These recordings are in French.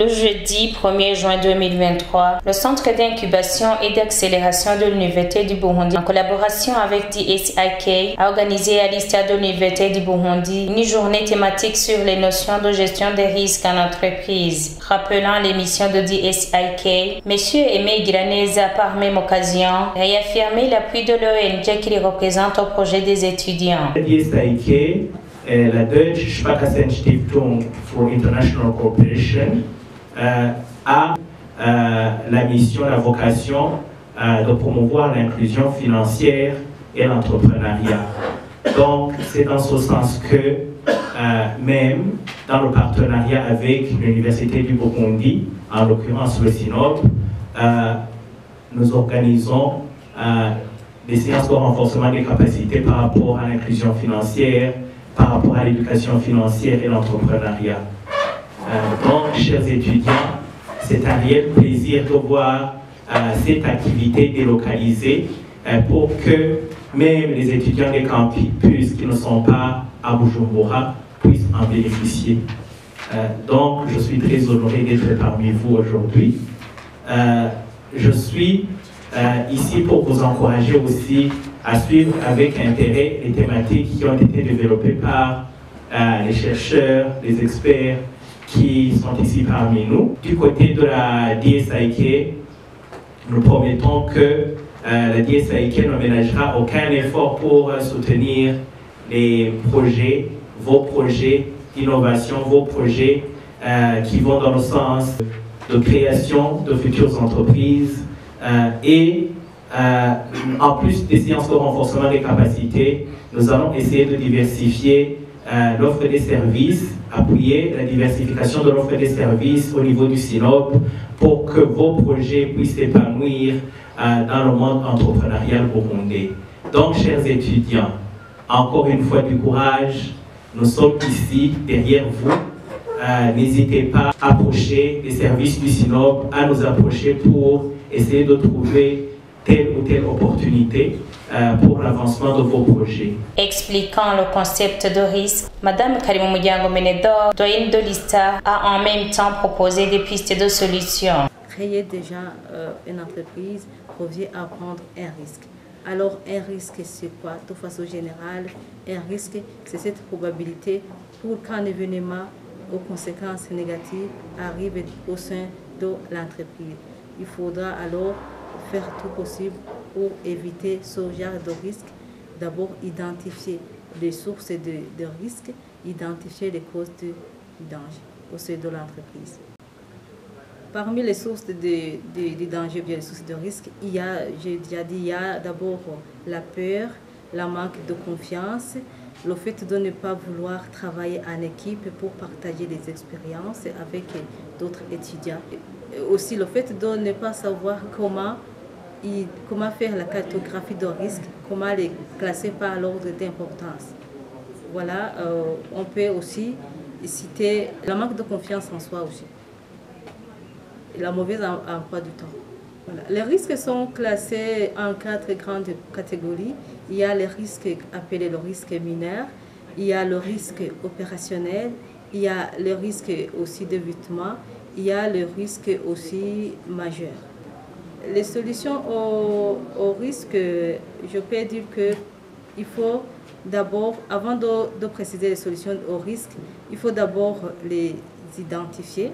Le jeudi 1er juin 2023, le Centre d'incubation et d'accélération de l'Université du Burundi, en collaboration avec DSIK, a organisé à l'ISTA de l'Université du Burundi une journée thématique sur les notions de gestion des risques en entreprise. Rappelant l'émission de DSIK, M. Aimé Granez a par même occasion réaffirmé l'appui de l'ONG qui les représente au projet des étudiants. DSIK, la Deutsche Sparkassenstiftung for International Cooperation, a la mission, la vocation de promouvoir l'inclusion financière et l'entrepreneuriat. Donc, c'est dans ce sens que, même dans le partenariat avec l'Université du Burundi, en l'occurrence le SINOP, nous organisons des séances de renforcement des capacités par rapport à l'inclusion financière, par rapport à l'éducation financière et l'entrepreneuriat. Donc, chers étudiants, c'est un réel plaisir de voir cette activité délocalisée pour que même les étudiants des campus qui ne sont pas à Bujumbura puissent en bénéficier. Donc, je suis très honoré d'être parmi vous aujourd'hui. Je suis ici pour vous encourager aussi à suivre avec intérêt les thématiques qui ont été développées par les chercheurs, les experts qui sont ici parmi nous. Du côté de la DSIK, nous promettons que la DSIK ne ménagera aucun effort pour soutenir les projets, vos projets d'innovation, vos projets qui vont dans le sens de création de futures entreprises et en plus des séances de renforcement des capacités, nous allons essayer de diversifier l'offre des services, appuyer la diversification de l'offre des services au niveau du SINOP pour que vos projets puissent s'épanouir dans le monde entrepreneurial burundais. Donc, chers étudiants, encore une fois du courage, nous sommes ici derrière vous. N'hésitez pas à approcher les services du SINOP, à nous approcher pour essayer de trouver telle ou telle opportunité pour l'avancement de vos projets. Expliquant le concept de risque, Madame Karimou Moudiango Menedor, doyenne de l'ISTA, a en même temps proposé des pistes de solutions. Créer déjà une entreprise revient à prendre un risque. Alors un risque c'est quoi? De façon générale, un risque c'est cette probabilité pour qu'un événement aux conséquences négatives arrive au sein de l'entreprise. Il faudra alors faire tout possible pour éviter ce genre de risque. D'abord, identifier les sources de risque, identifier les causes du danger au sein de l'entreprise. Parmi les sources de danger, bien les sources de risque, il y a, j'ai déjà dit, il y a d'abord la peur, la manque de confiance, le fait de ne pas vouloir travailler en équipe pour partager des expériences avec d'autres étudiants. Aussi le fait de ne pas savoir comment faire la cartographie de risque, comment les classer par l'ordre d'importance. Voilà, on peut aussi citer le manque de confiance en soi aussi, et la mauvaise emploi du temps. Voilà. Les risques sont classés en 4 grandes catégories. Il y a les risques appelés le risque mineur, il y a le risque opérationnel, il y a le risque aussi d'évitement, il y a le risque aussi majeur. Les solutions au risque, je peux dire qu'il faut d'abord, avant de préciser les solutions au risque, il faut d'abord les identifier.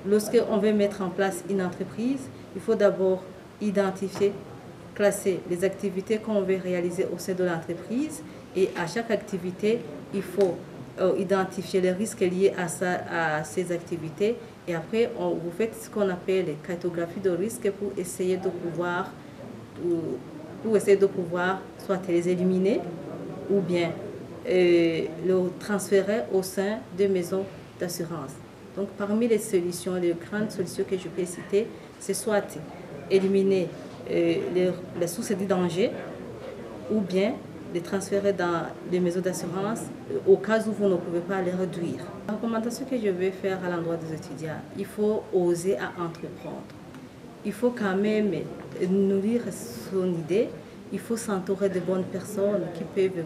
Lorsqu'on veut mettre en place une entreprise, il faut d'abord identifier, classer les activités qu'on veut réaliser au sein de l'entreprise et à chaque activité, il faut identifier les risques liés à ces activités et après vous faites ce qu'on appelle les cartographies de risques pour essayer de pouvoir soit les éliminer ou bien le transférer au sein des maisons d'assurance. Donc parmi les solutions, les grandes solutions que je peux citer, c'est soit éliminer les sources de danger ou bien les transférer dans les maisons d'assurance au cas où vous ne pouvez pas les réduire. La recommandation que je vais faire à l'endroit des étudiants, il faut oser à entreprendre. Il faut quand même nourrir son idée, il faut s'entourer de bonnes personnes qui peuvent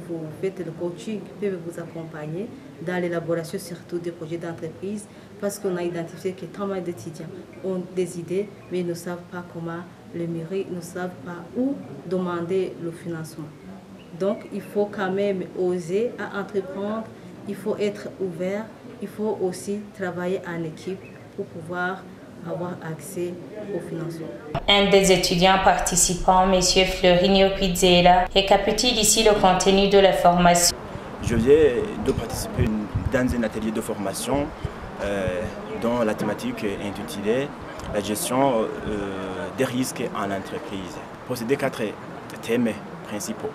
vous faire le coaching, qui peuvent vous accompagner dans l'élaboration surtout des projets d'entreprise, parce qu'on a identifié que tant d'étudiants ont des idées, mais ils ne savent pas comment les mûrir, ils ne savent pas où demander le financement. Donc il faut quand même oser à entreprendre, il faut être ouvert, il faut aussi travailler en équipe pour pouvoir avoir accès au financement. Un des étudiants participants, M. Fleurinho Pizzella, récapitule ici le contenu de la formation. Je viens de participer dans un atelier de formation dont la thématique est intitulée « La gestion des risques en entreprise ». Possédait 4 thèmes principaux.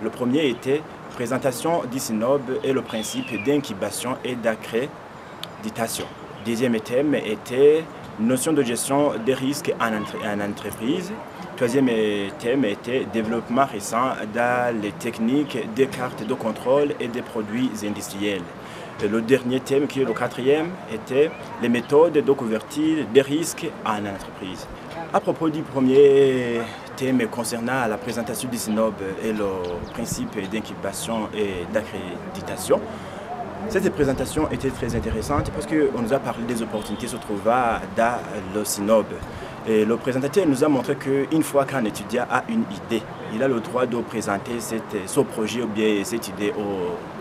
Le premier était « Présentation du SINOB et le principe d'incubation et d'accréditation ». Deuxième thème était notion de gestion des risques en entreprise. Troisième thème était développement récent dans les techniques des cartes de contrôle et des produits industriels. Et le dernier thème, qui est le quatrième, était les méthodes de couverture des risques en entreprise. À propos du premier thème concernant la présentation du SINOB et le principe d'incubation et d'accréditation, cette présentation était très intéressante parce qu'on nous a parlé des opportunités qui se trouvaient dans le SINOB. Et le présentateur nous a montré qu'une fois qu'un étudiant a une idée, il a le droit de présenter son projet ou bien cette idée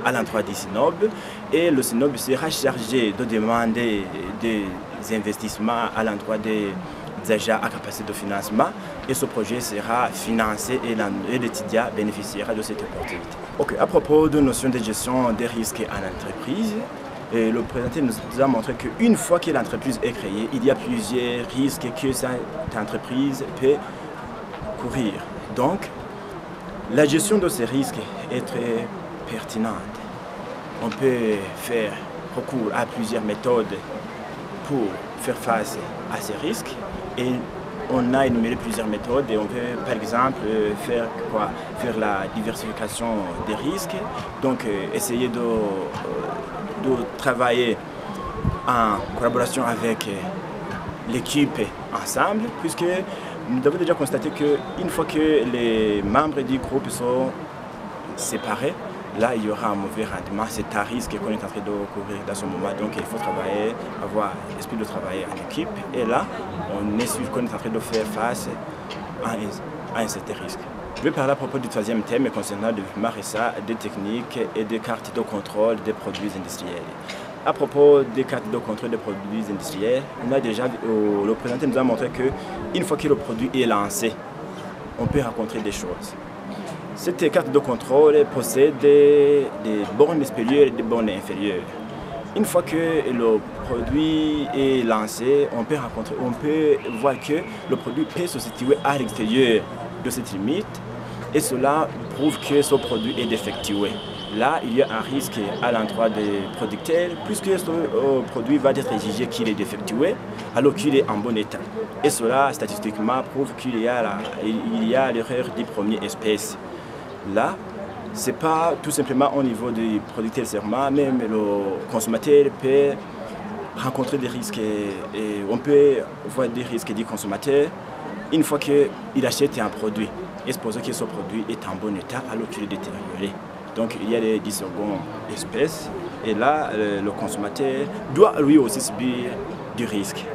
à l'endroit du SINOB. Et le SINOB sera chargé de demander des investissements à l'endroit des agents à capacité de financement. Et ce projet sera financé et l'étudiant bénéficiera de cette opportunité. Okay. À propos de notion de gestion des risques en entreprise, et le présentateur nous a montré qu'une fois que l'entreprise est créée, il y a plusieurs risques que cette entreprise peut courir. Donc, la gestion de ces risques est très pertinente. On peut faire recours à plusieurs méthodes pour faire face à ces risques. Et on a énuméré plusieurs méthodes et on peut par exemple faire la diversification des risques, donc essayer de travailler en collaboration avec l'équipe ensemble, puisque nous avons déjà constaté qu'une fois que les membres du groupe sont séparés, là il y aura un mauvais rendement, c'est un risque qu'on est en train de couvrir dans ce moment, donc il faut travailler, avoir l'esprit de travailler en équipe, et là on est sûr qu'on est en train de faire face à un certain risque. Je vais parler à propos du troisième thème concernant le développement récent des techniques et des cartes de contrôle des produits industriels. À propos des cartes de contrôle des produits industriels, on a déjà, le présentateur nous a montré qu'une fois que le produit est lancé, on peut rencontrer des choses. Cette carte de contrôle possède des bornes supérieures et des bornes inférieures. Une fois que le produit est lancé, on peut voir que le produit peut se situer à l'extérieur de cette limite et cela prouve que ce produit est défectueux. Là, il y a un risque à l'endroit des producteurs puisque ce produit va être jugé qu'il est défectueux alors qu'il est en bon état. Et cela, statistiquement, prouve qu'il y a l'erreur du premier espèce. Là, ce n'est pas tout simplement au niveau du producteur seulement, même le consommateur peut rencontrer des risques et on peut voir des risques du consommateur une fois qu'il achète un produit. Et supposons que ce produit est en bon état alors qu'il est détérioré. Donc il y a des secondes espèces et là le consommateur doit lui aussi subir du risque.